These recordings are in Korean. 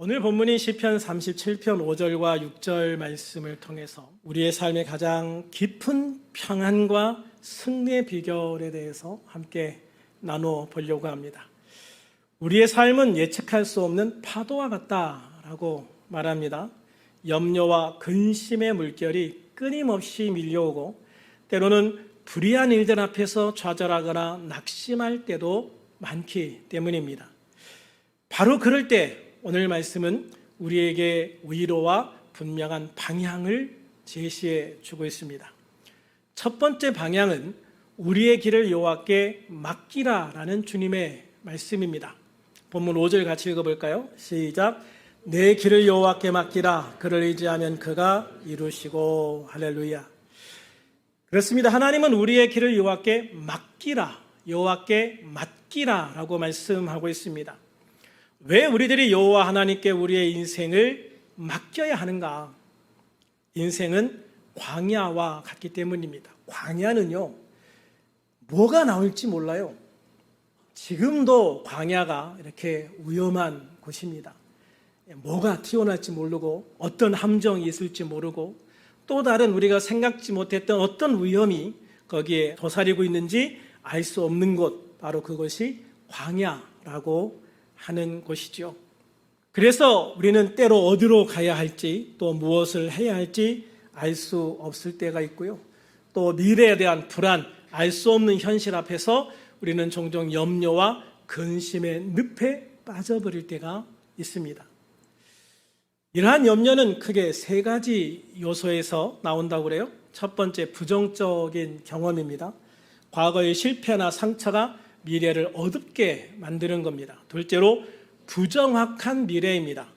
오늘 본문인 시편 37편 5절과 6절 말씀을 통해서 우리의 삶의 가장 깊은 평안과 승리의 비결에 대해서 함께 나누어 보려고 합니다. 우리의 삶은 예측할 수 없는 파도와 같다라고 말합니다. 염려와 근심의 물결이 끊임없이 밀려오고 때로는 불의한 일들 앞에서 좌절하거나 낙심할 때도 많기 때문입니다. 바로 그럴 때 오늘 말씀은 우리에게 위로와 분명한 방향을 제시해 주고 있습니다. 첫 번째 방향은 우리의 길을 여호와께 맡기라라는 주님의 말씀입니다. 본문 5절 같이 읽어볼까요? 시작. 내 길을 여호와께 맡기라. 그를 의지하면 그가 이루시고. 할렐루야. 그렇습니다. 하나님은 우리의 길을 여호와께 맡기라, 여호와께 맡기라라고 말씀하고 있습니다. 왜 우리들이 여호와 하나님께 우리의 인생을 맡겨야 하는가? 인생은 광야와 같기 때문입니다. 광야는요, 뭐가 나올지 몰라요. 지금도 광야가 이렇게 위험한 곳입니다. 뭐가 튀어나올지 모르고 어떤 함정이 있을지 모르고 또 다른 우리가 생각지 못했던 어떤 위험이 거기에 도사리고 있는지 알 수 없는 곳, 바로 그것이 광야라고 하는 곳이죠. 그래서 우리는 때로 어디로 가야 할지 또 무엇을 해야 할지 알 수 없을 때가 있고요. 또 미래에 대한 불안, 알 수 없는 현실 앞에서 우리는 종종 염려와 근심의 늪에 빠져버릴 때가 있습니다. 이러한 염려는 크게 세 가지 요소에서 나온다고 그래요. 첫 번째, 부정적인 경험입니다. 과거의 실패나 상처가 미래를 어둡게 만드는 겁니다. 둘째로, 부정확한 미래입니다.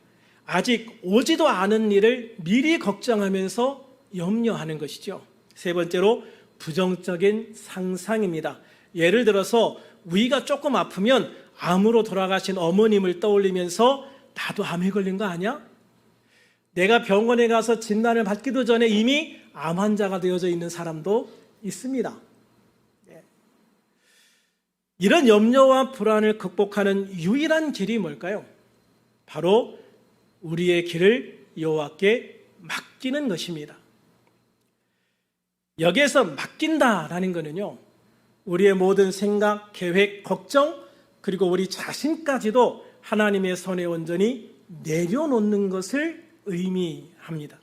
아직 오지도 않은 일을 미리 걱정하면서 염려하는 것이죠. 세 번째로, 부정적인 상상입니다. 예를 들어서 위가 조금 아프면 암으로 돌아가신 어머님을 떠올리면서 나도 암에 걸린 거 아니야? 내가 병원에 가서 진단을 받기도 전에 이미 암 환자가 되어져 있는 사람도 있습니다. 이런 염려와 불안을 극복하는 유일한 길이 뭘까요? 바로 우리의 길을 여호와께 맡기는 것입니다. 여기에서 맡긴다라는 것은요, 우리의 모든 생각, 계획, 걱정, 그리고 우리 자신까지도 하나님의 손에 온전히 내려놓는 것을 의미합니다.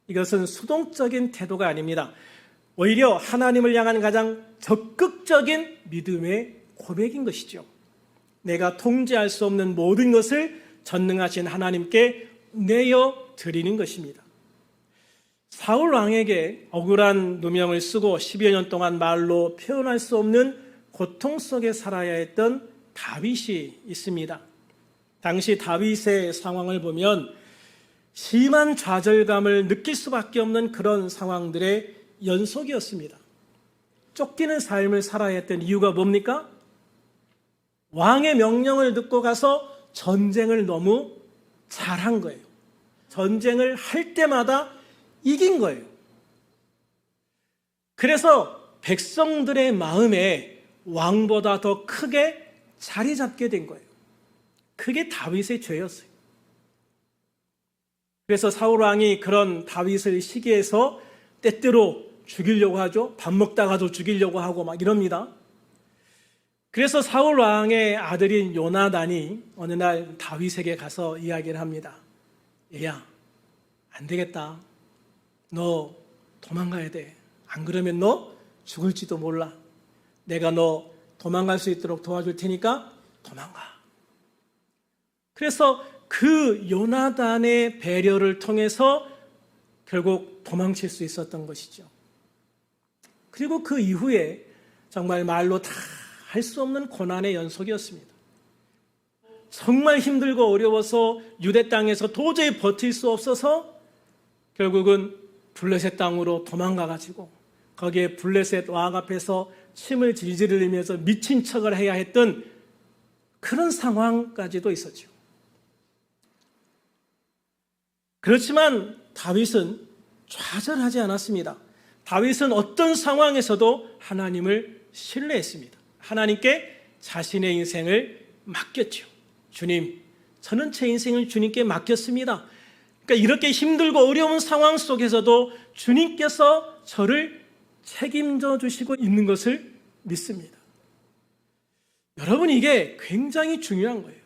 이것은 수동적인 태도가 아닙니다. 오히려 하나님을 향한 가장 적극적인 믿음의 고백인 것이죠. 내가 통제할 수 없는 모든 것을 전능하신 하나님께 내어드리는 것입니다. 사울 왕에게 억울한 누명을 쓰고 10여 년 동안 말로 표현할 수 없는 고통 속에 살아야 했던 다윗이 있습니다. 당시 다윗의 상황을 보면 심한 좌절감을 느낄 수밖에 없는 그런 상황들의 연속이었습니다. 쫓기는 삶을 살아야 했던 이유가 뭡니까? 왕의 명령을 듣고 가서 전쟁을 너무 잘한 거예요. 전쟁을 할 때마다 이긴 거예요. 그래서 백성들의 마음에 왕보다 더 크게 자리 잡게 된 거예요. 그게 다윗의 죄였어요. 그래서 사울 왕이 그런 다윗을 시기해서 때때로 죽이려고 하죠. 밥 먹다가도 죽이려고 하고 막 이럽니다. 그래서 사울 왕의 아들인 요나단이 어느 날 다윗에게 가서 이야기를 합니다. 얘야, 안 되겠다. 너 도망가야 돼. 안 그러면 너 죽을지도 몰라. 내가 너 도망갈 수 있도록 도와줄 테니까 도망가. 그래서 그 요나단의 배려를 통해서 결국 도망칠 수 있었던 것이죠. 그리고 그 이후에 정말 말로 다 할 수 없는 고난의 연속이었습니다. 정말 힘들고 어려워서 유대 땅에서 도저히 버틸 수 없어서 결국은 블레셋 땅으로 도망가가지고 거기에 블레셋 왕 앞에서 침을 질질 흘리면서 미친 척을 해야 했던 그런 상황까지도 있었죠. 그렇지만 다윗은 좌절하지 않았습니다. 다윗은 어떤 상황에서도 하나님을 신뢰했습니다. 하나님께 자신의 인생을 맡겼죠. 주님, 저는 제 인생을 주님께 맡겼습니다. 그러니까 이렇게 힘들고 어려운 상황 속에서도 주님께서 저를 책임져 주시고 있는 것을 믿습니다. 여러분, 이게 굉장히 중요한 거예요.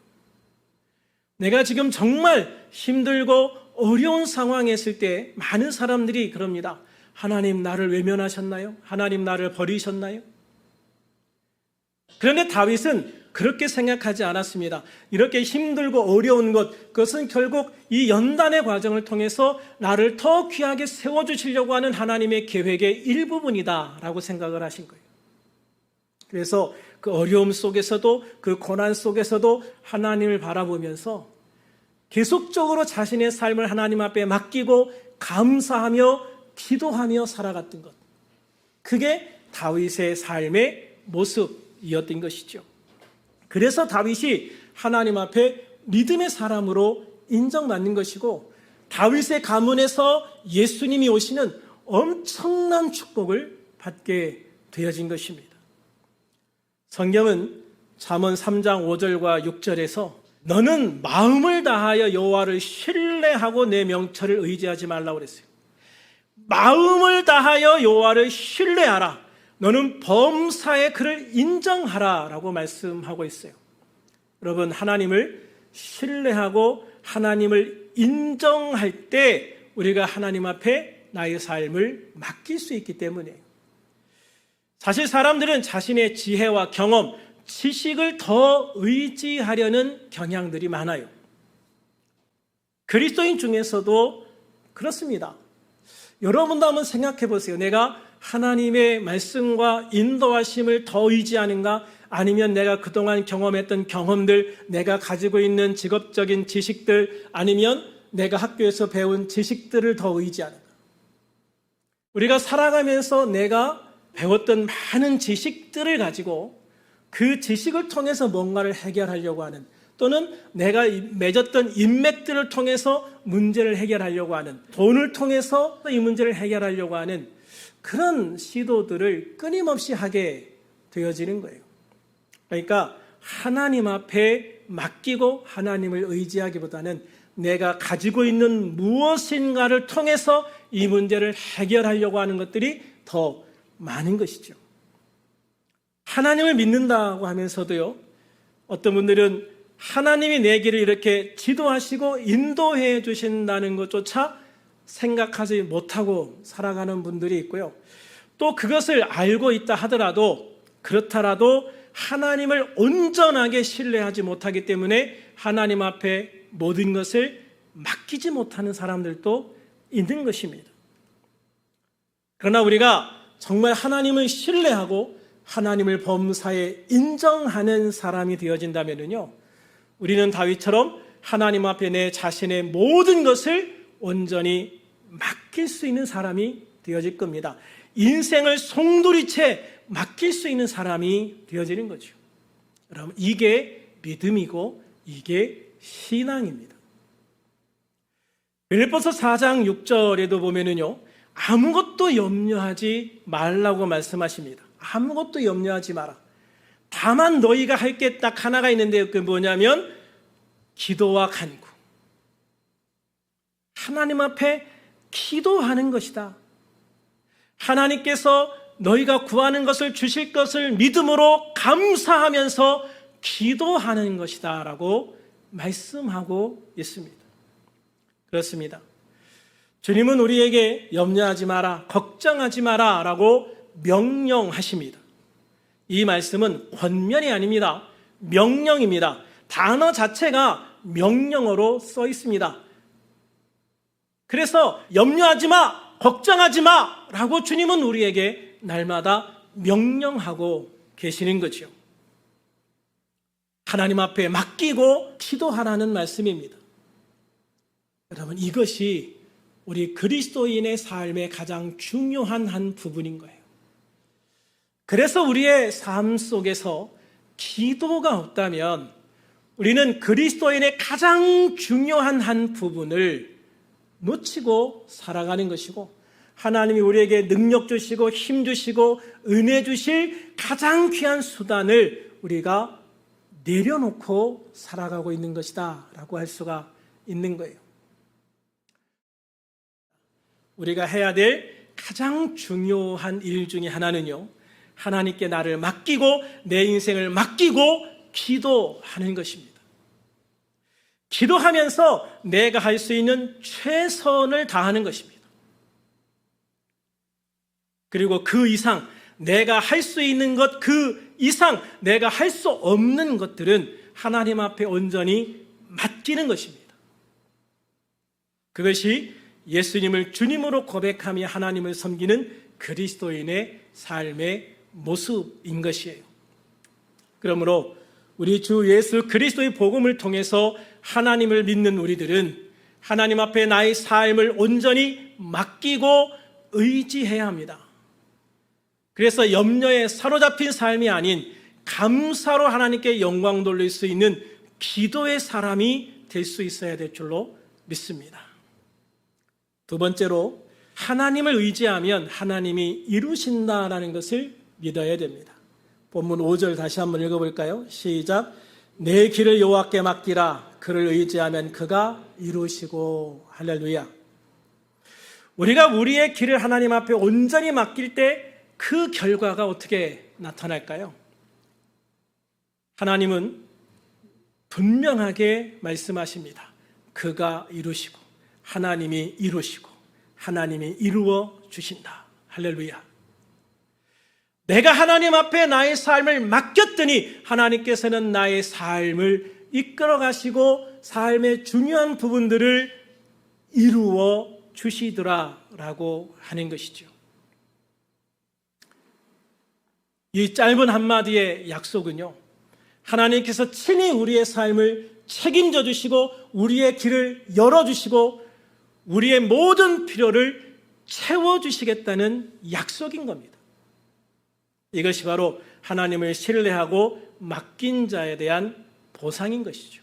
내가 지금 정말 힘들고 어려운 상황에 있을 때 많은 사람들이 그럽니다. 하나님 나를 외면하셨나요? 하나님 나를 버리셨나요? 그런데 다윗은 그렇게 생각하지 않았습니다. 이렇게 힘들고 어려운 것, 그것은 결국 이 연단의 과정을 통해서 나를 더 귀하게 세워주시려고 하는 하나님의 계획의 일부분이다라고 생각을 하신 거예요. 그래서 그 어려움 속에서도 그 고난 속에서도 하나님을 바라보면서 계속적으로 자신의 삶을 하나님 앞에 맡기고 감사하며 기도하며 살아갔던 것. 그게 다윗의 삶의 모습이었던 것이죠. 그래서 다윗이 하나님 앞에 믿음의 사람으로 인정받는 것이고 다윗의 가문에서 예수님이 오시는 엄청난 축복을 받게 되어진 것입니다. 성경은 잠언 3장 5절과 6절에서 너는 마음을 다하여 여호와를 신뢰하고 내 명철을 의지하지 말라고 그랬어요. 마음을 다하여 여호와를 신뢰하라. 너는 범사에 그를 인정하라 라고 말씀하고 있어요. 여러분, 하나님을 신뢰하고 하나님을 인정할 때 우리가 하나님 앞에 나의 삶을 맡길 수 있기 때문이에요. 사실 사람들은 자신의 지혜와 경험, 지식을 더 의지하려는 경향들이 많아요. 그리스도인 중에서도 그렇습니다. 여러분도 한번 생각해 보세요. 내가 하나님의 말씀과 인도하심을 더 의지하는가? 아니면 내가 그동안 경험했던 경험들, 내가 가지고 있는 직업적인 지식들, 아니면 내가 학교에서 배운 지식들을 더 의지하는가? 우리가 살아가면서 내가 배웠던 많은 지식들을 가지고 그 지식을 통해서 뭔가를 해결하려고 하는, 또는 내가 맺었던 인맥들을 통해서 문제를 해결하려고 하는, 돈을 통해서 이 문제를 해결하려고 하는 그런 시도들을 끊임없이 하게 되어지는 거예요. 그러니까 하나님 앞에 맡기고 하나님을 의지하기보다는 내가 가지고 있는 무엇인가를 통해서 이 문제를 해결하려고 하는 것들이 더 많은 것이죠. 하나님을 믿는다고 하면서도요, 어떤 분들은 하나님이 내 길을 이렇게 지도하시고 인도해 주신다는 것조차 생각하지 못하고 살아가는 분들이 있고요. 또 그것을 알고 있다 하더라도, 그렇더라도 하나님을 온전하게 신뢰하지 못하기 때문에 하나님 앞에 모든 것을 맡기지 못하는 사람들도 있는 것입니다. 그러나 우리가 정말 하나님을 신뢰하고 하나님을 범사에 인정하는 사람이 되어진다면요, 우리는 다윗처럼 하나님 앞에 내 자신의 모든 것을 온전히 맡길 수 있는 사람이 되어질 겁니다. 인생을 송두리째 맡길 수 있는 사람이 되어지는 거죠. 여러분, 이게 믿음이고 이게 신앙입니다. 빌립보서 4장 6절에도 보면은요, 아무것도 염려하지 말라고 말씀하십니다. 아무것도 염려하지 마라. 다만 너희가 할 게 딱 하나가 있는데, 그게 뭐냐면 기도와 간구. 하나님 앞에 기도하는 것이다. 하나님께서 너희가 구하는 것을 주실 것을 믿음으로 감사하면서 기도하는 것이다 라고 말씀하고 있습니다. 그렇습니다. 주님은 우리에게 염려하지 마라, 걱정하지 마라 라고 명령하십니다. 이 말씀은 권면이 아닙니다. 명령입니다. 단어 자체가 명령어로 써 있습니다. 그래서 염려하지 마, 걱정하지 마 라고 주님은 우리에게 날마다 명령하고 계시는 거죠. 하나님 앞에 맡기고 기도하라는 말씀입니다. 여러분, 이것이 우리 그리스도인의 삶의 가장 중요한 한 부분인 거예요. 그래서 우리의 삶 속에서 기도가 없다면 우리는 그리스도인의 가장 중요한 한 부분을 놓치고 살아가는 것이고, 하나님이 우리에게 능력 주시고 힘 주시고 은혜 주실 가장 귀한 수단을 우리가 내려놓고 살아가고 있는 것이다 라고 할 수가 있는 거예요. 우리가 해야 될 가장 중요한 일 중에 하나는요, 하나님께 나를 맡기고 내 인생을 맡기고 기도하는 것입니다. 기도하면서 내가 할 수 있는 최선을 다하는 것입니다. 그리고 그 이상, 내가 할 수 있는 것 그 이상 내가 할 수 없는 것들은 하나님 앞에 온전히 맡기는 것입니다. 그것이 예수님을 주님으로 고백하며 하나님을 섬기는 그리스도인의 삶의 모습인 것이에요. 그러므로 우리 주 예수 그리스도의 복음을 통해서 하나님을 믿는 우리들은 하나님 앞에 나의 삶을 온전히 맡기고 의지해야 합니다. 그래서 염려에 사로잡힌 삶이 아닌 감사로 하나님께 영광 돌릴 수 있는 기도의 사람이 될 수 있어야 될 줄로 믿습니다. 두 번째로, 하나님을 의지하면 하나님이 이루신다라는 것을 믿어야 됩니다. 본문 5절 다시 한번 읽어볼까요? 시작. 내 길을 여호와께 맡기라. 그를 의지하면 그가 이루시고. 할렐루야. 우리가 우리의 길을 하나님 앞에 온전히 맡길 때 그 결과가 어떻게 나타날까요? 하나님은 분명하게 말씀하십니다. 그가 이루시고, 하나님이 이루시고, 하나님이 이루어 주신다. 할렐루야. 내가 하나님 앞에 나의 삶을 맡겼더니 하나님께서는 나의 삶을 이끌어 가시고 삶의 중요한 부분들을 이루어 주시더라라고 하는 것이죠. 이 짧은 한마디의 약속은요, 하나님께서 친히 우리의 삶을 책임져 주시고 우리의 길을 열어주시고 우리의 모든 필요를 채워주시겠다는 약속인 겁니다. 이것이 바로 하나님을 신뢰하고 맡긴 자에 대한 보상인 것이죠.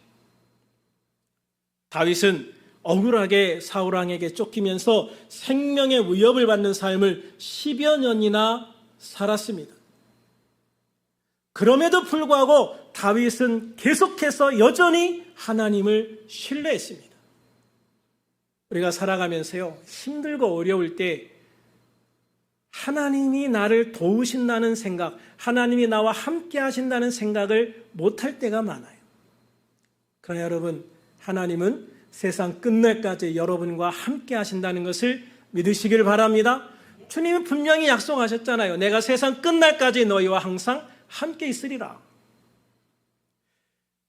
다윗은 억울하게 사울왕에게 쫓기면서 생명의 위협을 받는 삶을 10여 년이나 살았습니다. 그럼에도 불구하고 다윗은 계속해서 여전히 하나님을 신뢰했습니다. 우리가 살아가면서요, 힘들고 어려울 때 하나님이 나를 도우신다는 생각, 하나님이 나와 함께 하신다는 생각을 못할 때가 많아요. 그러나 여러분, 하나님은 세상 끝날까지 여러분과 함께 하신다는 것을 믿으시길 바랍니다. 주님은 분명히 약속하셨잖아요. 내가 세상 끝날까지 너희와 항상 함께 있으리라.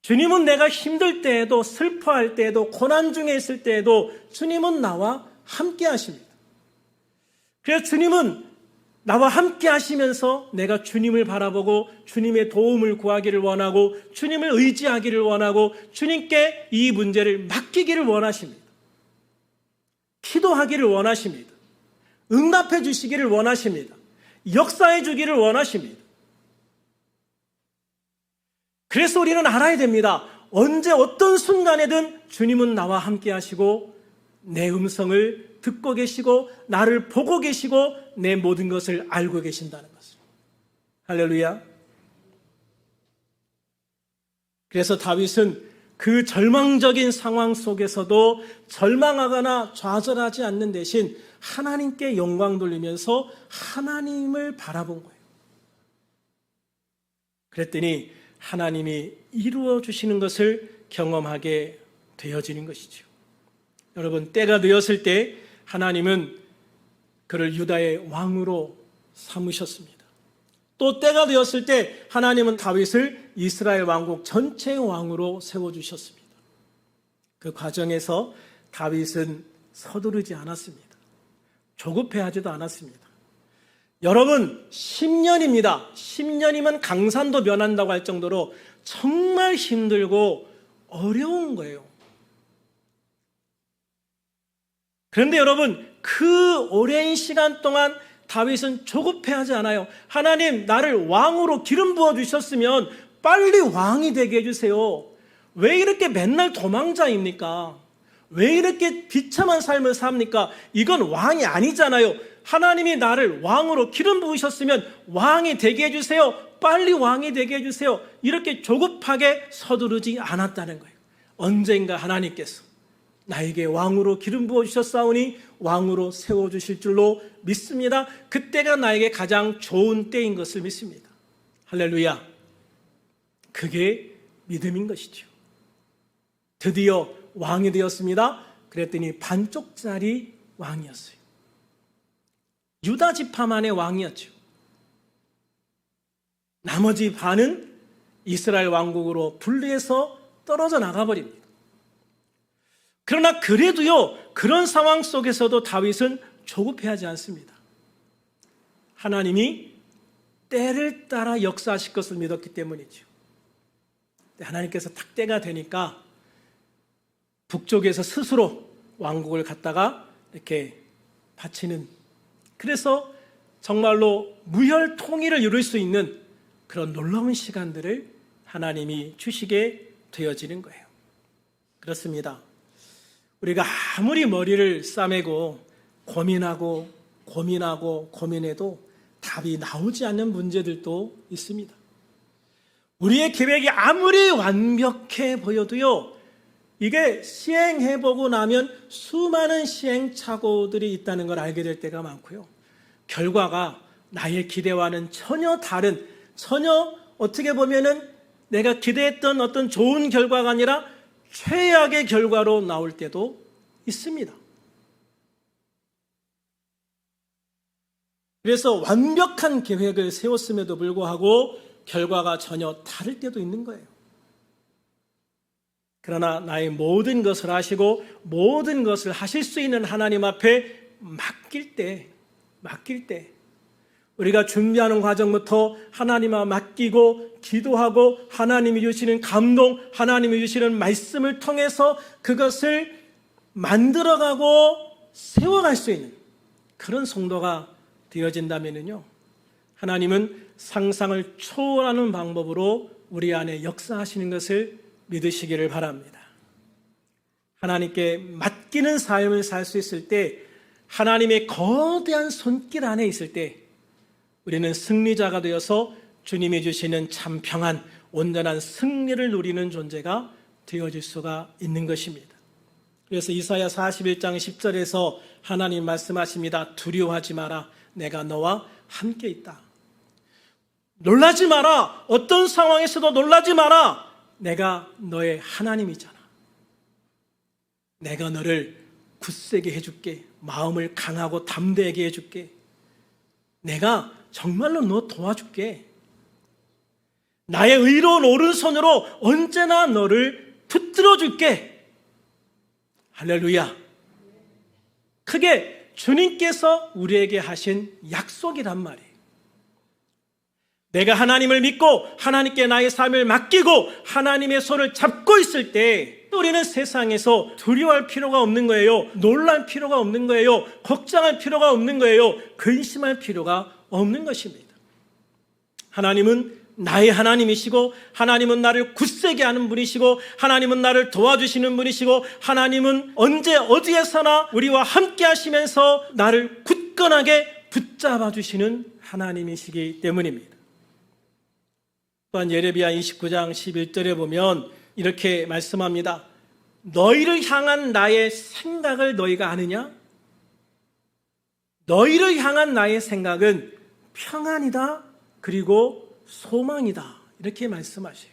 주님은 내가 힘들 때에도, 슬퍼할 때에도, 고난 중에 있을 때에도 주님은 나와 함께 하십니다. 그래서 주님은 나와 함께 하시면서 내가 주님을 바라보고 주님의 도움을 구하기를 원하고 주님을 의지하기를 원하고 주님께 이 문제를 맡기기를 원하십니다. 기도하기를 원하십니다. 응답해 주시기를 원하십니다. 역사해 주기를 원하십니다. 그래서 우리는 알아야 됩니다. 언제 어떤 순간에든 주님은 나와 함께 하시고 내 음성을 듣고 계시고 나를 보고 계시고 내 모든 것을 알고 계신다는 것을. 할렐루야. 그래서 다윗은 그 절망적인 상황 속에서도 절망하거나 좌절하지 않는 대신 하나님께 영광 돌리면서 하나님을 바라본 거예요. 그랬더니 하나님이 이루어 주시는 것을 경험하게 되어지는 것이죠. 여러분, 때가 되었을 때 하나님은 그를 유다의 왕으로 삼으셨습니다. 또 때가 되었을 때 하나님은 다윗을 이스라엘 왕국 전체의 왕으로 세워주셨습니다. 그 과정에서 다윗은 서두르지 않았습니다. 조급해하지도 않았습니다. 여러분, 10년입니다. 10년이면 강산도 변한다고 할 정도로 정말 힘들고 어려운 거예요. 그런데 여러분, 그 오랜 시간 동안 다윗은 조급해하지 않아요. 하나님, 나를 왕으로 기름 부어주셨으면 빨리 왕이 되게 해주세요. 왜 이렇게 맨날 도망자입니까? 왜 이렇게 비참한 삶을 삽니까? 이건 왕이 아니잖아요. 하나님이 나를 왕으로 기름 부으셨으면 왕이 되게 해주세요. 빨리 왕이 되게 해주세요. 이렇게 조급하게 서두르지 않았다는 거예요. 언젠가 하나님께서 나에게 왕으로 기름 부어주셨사오니 왕으로 세워주실 줄로 믿습니다. 그때가 나에게 가장 좋은 때인 것을 믿습니다. 할렐루야. 그게 믿음인 것이죠. 드디어 왕이 되었습니다. 그랬더니 반쪽짜리 왕이었어요. 유다 지파만의 왕이었죠. 나머지 반은 이스라엘 왕국으로 분리해서 떨어져 나가버립니다. 그러나 그래도요, 그런 상황 속에서도 다윗은 조급해하지 않습니다. 하나님이 때를 따라 역사하실 것을 믿었기 때문이죠. 하나님께서 딱 때가 되니까 북쪽에서 스스로 왕국을 갖다가 이렇게 바치는, 그래서 정말로 무혈 통일을 이룰 수 있는 그런 놀라운 시간들을 하나님이 주시게 되어지는 거예요. 그렇습니다. 우리가 아무리 머리를 싸매고 고민하고 고민해도 답이 나오지 않는 문제들도 있습니다. 우리의 계획이 아무리 완벽해 보여도요, 이게 시행해보고 나면 수많은 시행착오들이 있다는 걸 알게 될 때가 많고요. 결과가 나의 기대와는 전혀 다른, 전혀 어떻게 보면은 내가 기대했던 어떤 좋은 결과가 아니라 최악의 결과로 나올 때도 있습니다. 그래서 완벽한 계획을 세웠음에도 불구하고 결과가 전혀 다를 때도 있는 거예요. 그러나 나의 모든 것을 하시고 모든 것을 하실 수 있는 하나님 앞에 맡길 때 우리가 준비하는 과정부터 하나님 앞에 맡기고 기도하고 하나님이 주시는 감동, 하나님이 주시는 말씀을 통해서 그것을 만들어가고 세워갈 수 있는 그런 성도가 되어진다면요, 하나님은 상상을 초월하는 방법으로 우리 안에 역사하시는 것을 믿으시기를 바랍니다. 하나님께 맡기는 삶을 살 수 있을 때, 하나님의 거대한 손길 안에 있을 때 우리는 승리자가 되어서 주님이 주시는 참 평안, 온전한 승리를 누리는 존재가 되어질 수가 있는 것입니다. 그래서 이사야 41장 10절에서 하나님 말씀하십니다. 두려워하지 마라. 내가 너와 함께 있다. 놀라지 마라. 어떤 상황에서도 놀라지 마라. 내가 너의 하나님이잖아. 내가 너를 굳세게 해줄게. 마음을 강하고 담대하게 해줄게. 내가 정말로 너 도와줄게. 나의 의로운 오른손으로 언제나 너를 붙들어 줄게. 할렐루야. 그게 주님께서 우리에게 하신 약속이란 말이에요. 내가 하나님을 믿고 하나님께 나의 삶을 맡기고 하나님의 손을 잡고 있을 때 우리는 세상에서 두려워할 필요가 없는 거예요. 놀랄 필요가 없는 거예요. 걱정할 필요가 없는 거예요. 근심할 필요가 없는 것입니다. 하나님은 나의 하나님이시고 하나님은 나를 굳세게 하는 분이시고 하나님은 나를 도와주시는 분이시고 하나님은 언제 어디에서나 우리와 함께 하시면서 나를 굳건하게 붙잡아 주시는 하나님이시기 때문입니다. 또한 예레미야 29장 11절에 보면 이렇게 말씀합니다. 너희를 향한 나의 생각을 너희가 아느냐? 너희를 향한 나의 생각은 평안이다, 그리고 소망이다, 이렇게 말씀하셔요.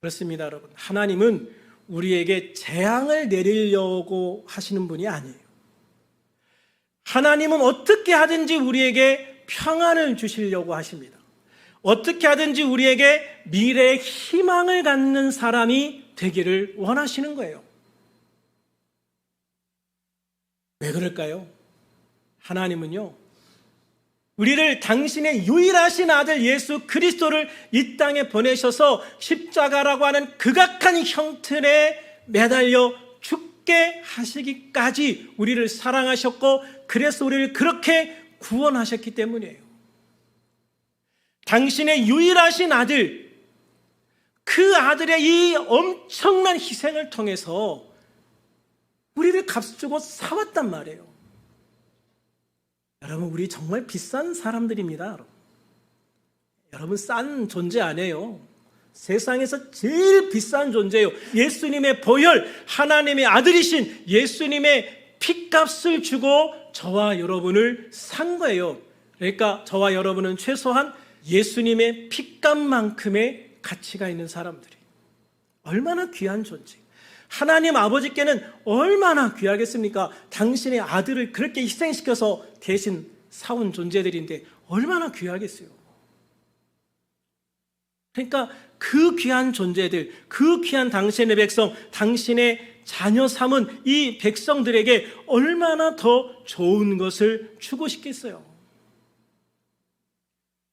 그렇습니다, 여러분. 하나님은 우리에게 재앙을 내리려고 하시는 분이 아니에요. 하나님은 어떻게 하든지 우리에게 평안을 주시려고 하십니다. 어떻게 하든지 우리에게 미래의 희망을 갖는 사람이 되기를 원하시는 거예요. 왜 그럴까요? 하나님은요, 우리를 당신의 유일하신 아들 예수 그리스도를 이 땅에 보내셔서 십자가라고 하는 극악한 형틀에 매달려 죽게 하시기까지 우리를 사랑하셨고, 그래서 우리를 그렇게 구원하셨기 때문이에요. 당신의 유일하신 아들, 그 아들의 이 엄청난 희생을 통해서 우리를 값주고 사왔단 말이에요. 여러분, 우리 정말 비싼 사람들입니다. 여러분, 싼 존재 아니에요. 세상에서 제일 비싼 존재예요. 예수님의 보혈, 하나님의 아들이신 예수님의 핏값을 주고 저와 여러분을 산 거예요. 그러니까 저와 여러분은 최소한 예수님의 핏값만큼의 가치가 있는 사람들이, 얼마나 귀한 존재. 하나님 아버지께는 얼마나 귀하겠습니까? 당신의 아들을 그렇게 희생시켜서 대신 사온 존재들인데 얼마나 귀하겠어요. 그러니까 그 귀한 존재들, 그 귀한 당신의 백성, 당신의 자녀 삼은 이 백성들에게 얼마나 더 좋은 것을 주고 싶겠어요.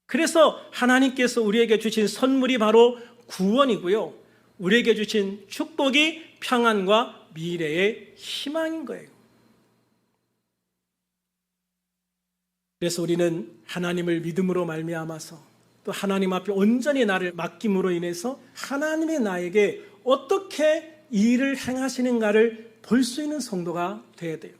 그래서 하나님께서 우리에게 주신 선물이 바로 구원이고요, 우리에게 주신 축복이 평안과 미래의 희망인 거예요. 그래서 우리는 하나님을 믿음으로 말미암아서, 또 하나님 앞에 온전히 나를 맡김으로 인해서 하나님이 나에게 어떻게 일을 행하시는가를 볼 수 있는 성도가 되어야 돼요.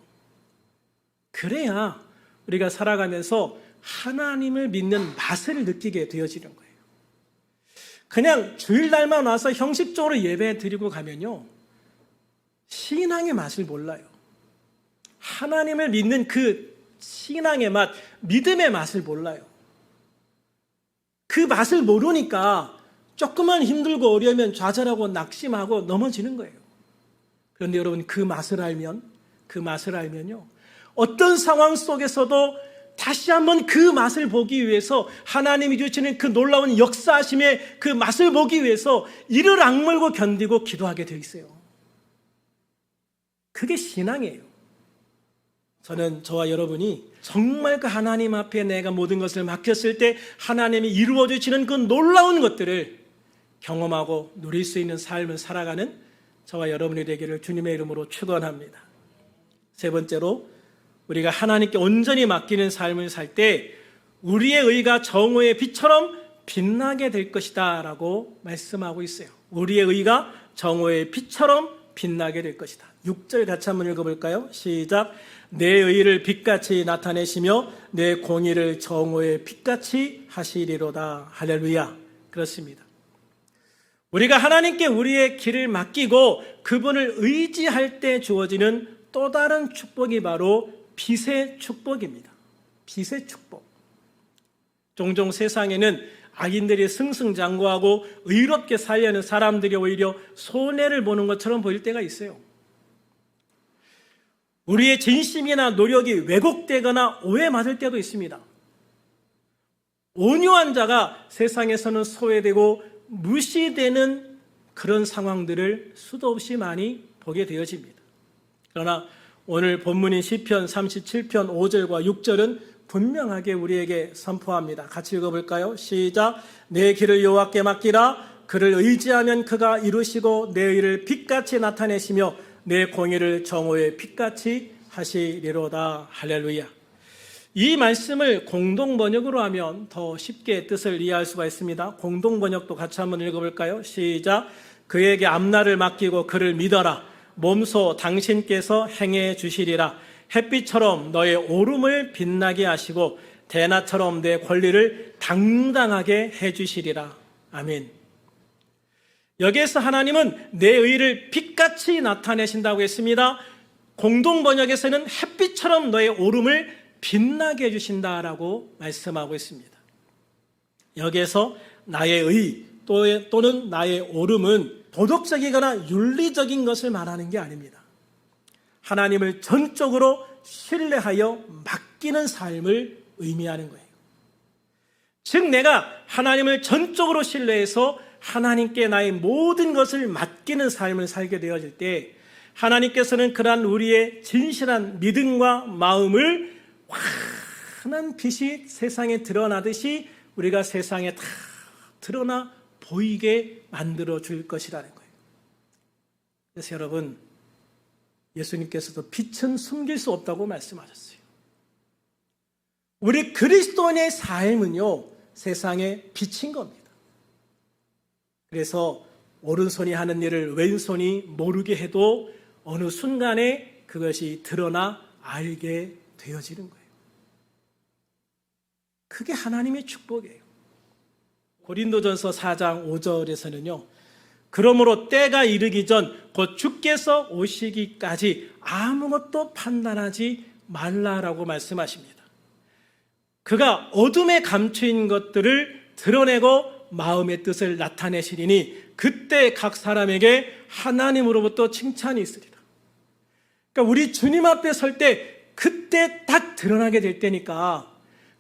그래야 우리가 살아가면서 하나님을 믿는 맛을 느끼게 되어지는 거예요. 그냥 주일날만 와서 형식적으로 예배 드리고 가면요, 신앙의 맛을 몰라요. 하나님을 믿는 그 신앙의 맛, 믿음의 맛을 몰라요. 그 맛을 모르니까 조금만 힘들고 어려우면 좌절하고 낙심하고 넘어지는 거예요. 그런데 여러분, 그 맛을 알면요, 어떤 상황 속에서도 다시 한번 그 맛을 보기 위해서, 하나님이 주시는 그 놀라운 역사하심의 그 맛을 보기 위해서 이를 악물고 견디고 기도하게 되어 있어요. 그게 신앙이에요. 저는 저와 여러분이 정말 그 하나님 앞에 내가 모든 것을 맡겼을 때 하나님이 이루어 주시는 그 놀라운 것들을 경험하고 누릴 수 있는 삶을 살아가는 저와 여러분이 되기를 주님의 이름으로 축원합니다. 세 번째로, 우리가 하나님께 온전히 맡기는 삶을 살 때 우리의 의가 정오의 빛처럼 빛나게 될 것이다 라고 말씀하고 있어요. 우리의 의가 정오의 빛처럼 빛나게 될 것이다. 6절 같이 한번 읽어볼까요? 시작. 내 의를 빛같이 나타내시며 내 공의를 정오의 빛같이 하시리로다. 할렐루야. 그렇습니다. 우리가 하나님께 우리의 길을 맡기고 그분을 의지할 때 주어지는 또 다른 축복이 바로 빛의 축복입니다. 빛의 축복. 종종 세상에는 악인들이 승승장구하고 의롭게 살려는 사람들이 오히려 손해를 보는 것처럼 보일 때가 있어요. 우리의 진심이나 노력이 왜곡되거나 오해받을 때도 있습니다. 온유한 자가 세상에서는 소외되고 무시되는 그런 상황들을 수도 없이 많이 보게 되어집니다. 그러나 오늘 본문인 시편 37편 5절과 6절은 분명하게 우리에게 선포합니다. 같이 읽어볼까요? 시작. 내 길을 여호와께 맡기라. 그를 의지하면 그가 이루시고 내 의를 빛같이 나타내시며 내 공의를 정오의 빛같이 하시리로다. 할렐루야. 이 말씀을 공동번역으로 하면 더 쉽게 뜻을 이해할 수가 있습니다. 공동번역도 같이 한번 읽어볼까요? 시작. 그에게 앞날을 맡기고 그를 믿어라. 몸소 당신께서 행해 주시리라. 햇빛처럼 너의 오름을 빛나게 하시고 대낮처럼 내 권리를 당당하게 해 주시리라. 아멘. 여기에서 하나님은 내 의를 빛같이 나타내신다고 했습니다. 공동번역에서는 햇빛처럼 너의 오름을 빛나게 해주신다라고 말씀하고 있습니다. 여기에서 나의 의 또는 나의 오름은 도덕적이거나 윤리적인 것을 말하는 게 아닙니다. 하나님을 전적으로 신뢰하여 맡기는 삶을 의미하는 거예요. 즉 내가 하나님을 전적으로 신뢰해서 하나님께 나의 모든 것을 맡기는 삶을 살게 되어질 때 하나님께서는 그러한 우리의 진실한 믿음과 마음을 환한 빛이 세상에 드러나듯이 우리가 세상에 다 드러나 보이게 만들어 줄 것이라는 거예요. 그래서 여러분, 예수님께서도 빛은 숨길 수 없다고 말씀하셨어요. 우리 그리스도인의 삶은요, 세상의 빛인 겁니다. 그래서 오른손이 하는 일을 왼손이 모르게 해도 어느 순간에 그것이 드러나 알게 되어지는 거예요. 그게 하나님의 축복이에요. 고린도전서 4장 5절에서는요. 그러므로 때가 이르기 전 곧 주께서 오시기까지 아무것도 판단하지 말라라고 말씀하십니다. 그가 어둠에 감추인 것들을 드러내고 마음의 뜻을 나타내시리니 그때 각 사람에게 하나님으로부터 칭찬이 있으리라. 그러니까 우리 주님 앞에 설 때 그때 딱 드러나게 될 때니까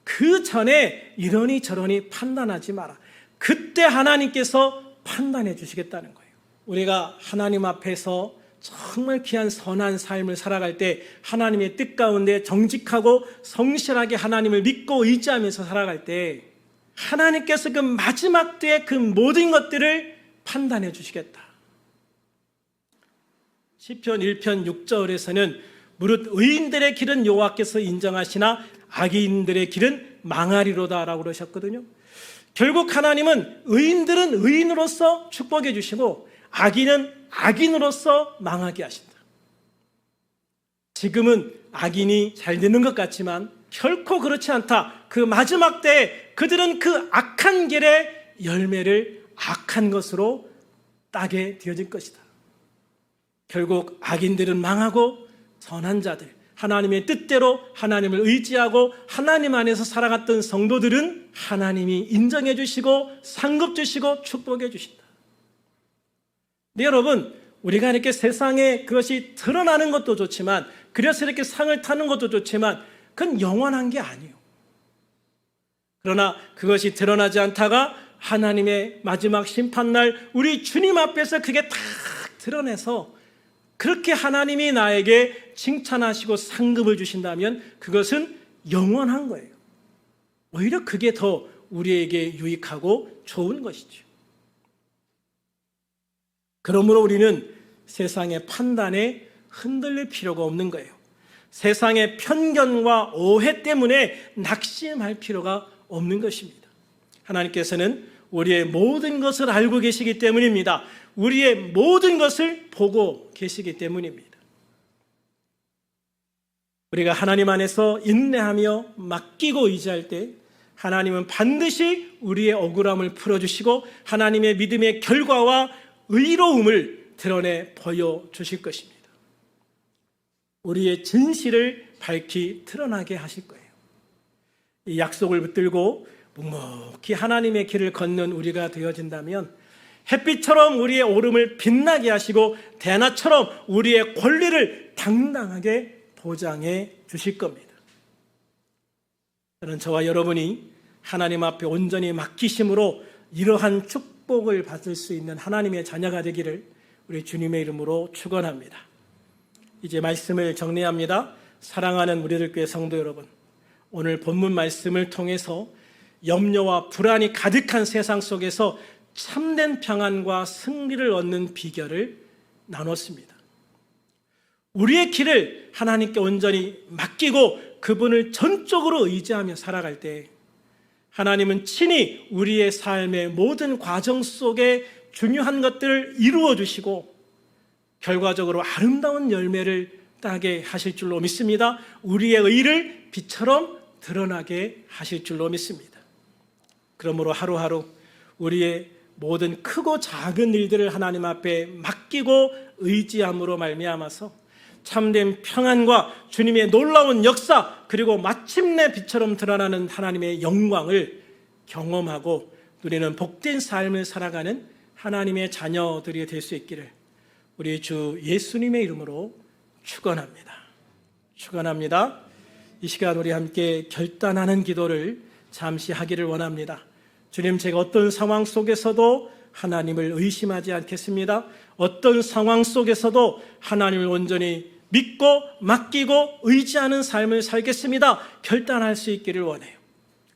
그 전에 이러니 저러니 판단하지 마라. 그때 하나님께서 판단해 주시겠다는 거예요. 우리가 하나님 앞에서 정말 귀한 선한 삶을 살아갈 때 하나님의 뜻 가운데 정직하고 성실하게 하나님을 믿고 의지하면서 살아갈 때 하나님께서 그 마지막 때의 그 모든 것들을 판단해 주시겠다. 시편 1편 6절에서는 무릇 의인들의 길은 여호와께서 인정하시나 악인들의 길은 망하리로다 라고 그러셨거든요. 결국 하나님은 의인들은 의인으로서 축복해 주시고 악인은 악인으로서 망하게 하신다. 지금은 악인이 잘 되는 것 같지만 결코 그렇지 않다. 그 마지막 때에 그들은 그 악한 길의 열매를 악한 것으로 따게 되어질 것이다. 결국 악인들은 망하고 선한 자들, 하나님의 뜻대로 하나님을 의지하고 하나님 안에서 살아갔던 성도들은 하나님이 인정해 주시고 상급 주시고 축복해 주신다. 네, 여러분, 우리가 이렇게 세상에 그것이 드러나는 것도 좋지만 그래서 이렇게 상을 타는 것도 좋지만 그건 영원한 게 아니에요. 그러나 그것이 드러나지 않다가 하나님의 마지막 심판날 우리 주님 앞에서 그게 딱 드러내서 그렇게 하나님이 나에게 칭찬하시고 상급을 주신다면 그것은 영원한 거예요. 오히려 그게 더 우리에게 유익하고 좋은 것이죠. 그러므로 우리는 세상의 판단에 흔들릴 필요가 없는 거예요. 세상의 편견과 오해 때문에 낙심할 필요가 없는 것입니다. 하나님께서는 우리의 모든 것을 알고 계시기 때문입니다. 우리의 모든 것을 보고 계시기 때문입니다. 우리가 하나님 안에서 인내하며 맡기고 의지할 때 하나님은 반드시 우리의 억울함을 풀어주시고 하나님의 믿음의 결과와 의로움을 드러내 보여주실 것입니다. 우리의 진실을 밝히 드러나게 하실 거예요. 이 약속을 붙들고 묵묵히 하나님의 길을 걷는 우리가 되어진다면 햇빛처럼 우리의 오름을 빛나게 하시고 대낮처럼 우리의 권리를 당당하게 보장해 주실 겁니다. 저는 저와 여러분이 하나님 앞에 온전히 맡기심으로 이러한 축복을 받을 수 있는 하나님의 자녀가 되기를 우리 주님의 이름으로 축원합니다. 이제 말씀을 정리합니다. 사랑하는 우리들 교회 성도 여러분, 오늘 본문 말씀을 통해서 염려와 불안이 가득한 세상 속에서 참된 평안과 승리를 얻는 비결을 나눴습니다. 우리의 길을 하나님께 온전히 맡기고 그분을 전적으로 의지하며 살아갈 때 하나님은 친히 우리의 삶의 모든 과정 속에 중요한 것들을 이루어 주시고 결과적으로 아름다운 열매를 따게 하실 줄로 믿습니다. 우리의 의를 빛처럼 드러나게 하실 줄로 믿습니다. 그러므로 하루하루 우리의 모든 크고 작은 일들을 하나님 앞에 맡기고 의지함으로 말미암아서 참된 평안과 주님의 놀라운 역사 그리고 마침내 빛처럼 드러나는 하나님의 영광을 경험하고 누리는 복된 삶을 살아가는 하나님의 자녀들이 될 수 있기를 우리 주 예수님의 이름으로 축원합니다. 축원합니다. 이 시간 우리 함께 결단하는 기도를 잠시 하기를 원합니다. 주님, 제가 어떤 상황 속에서도 하나님을 의심하지 않겠습니다. 어떤 상황 속에서도 하나님을 온전히 믿고 맡기고 의지하는 삶을 살겠습니다. 결단할 수 있기를 원해요.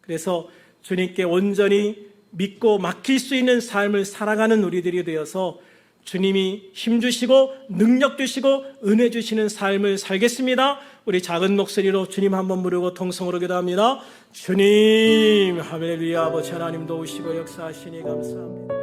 그래서 주님께 온전히 믿고 맡길 수 있는 삶을 살아가는 우리들이 되어서 주님이 힘주시고 능력 주시고 은혜 주시는 삶을 살겠습니다. 우리 작은 목소리로 주님 한번 부르고 통성으로 기도합니다. 주님, 할렐루야. 아버지 하나님 도우시고 역사하시니 감사합니다.